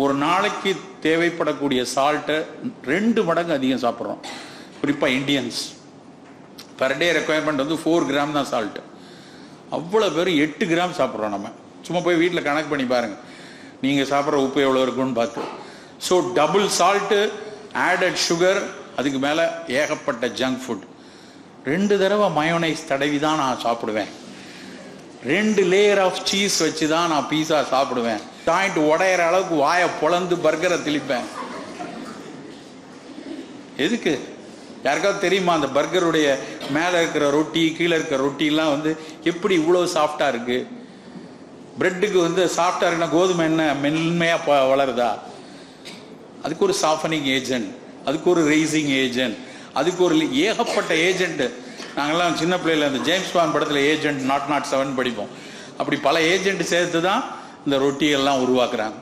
ஒரு நாளைக்கு தேவைப்படக்கூடிய சால்ட்டை 2 மடங்கு அதிகம் சாப்பிட்றோம். குறிப்பாக இந்தியன்ஸ் பர் டே ரெக்குவயர்மெண்ட் வந்து 4 கிராம் தான் சால்ட்டு. அவ்வளோ பேர் 8 கிராம் சாப்பிட்றோம். நம்ம சும்மா போய் வீட்டில் கணக்கு பண்ணி பாருங்கள், நீங்கள் சாப்பிட்ற உப்பு எவ்வளோ இருக்குன்னு பார்த்து. So double salt, added sugar, அதுக்கு மேலே ஏகப்பட்ட ஜங்க் ஃபுட். 2 தடவை மயோனைஸ் தடவி தான் நான் சாப்பிடுவேன். 2 லேயர் ஆஃப் சீஸ் வச்சு தான் நான் பீஸா சாப்பிடுவேன். ஜாயிண்ட் உடையிற அளவுக்கு வாயை பொளந்து பர்கரை திளிப்பேன். எதுக்கு? யாருக்காவது தெரியுமா அந்த பர்கருடைய மேலே இருக்கிற ரொட்டி கீழே இருக்கிற ரொட்டிலாம் வந்து எப்படி இவ்வளோ சாஃப்டாக இருக்குது? பிரெட்டுக்கு வந்து சாஃப்டாக இருக்குன்னா கோதுமை என்ன மென்மையாக வளருதா? அதுக்கு ஒரு சாஃபனிங் ஏஜென்ட், அதுக்கு ஒரு ரைசிங் ஏஜென்ட், அதுக்கு ஒரு ஏகப்பட்ட ஏஜென்ட். நாங்கள்லாம் சின்ன பிள்ளையில் அந்த ஜேம்ஸ் பாண்ட் படத்தில் ஏஜென்ட் 007 படிப்போம். அப்படி பல ஏஜென்ட் சேர்த்து தான் இந்த ரொட்டியெல்லாம் உருவாக்குறாங்க.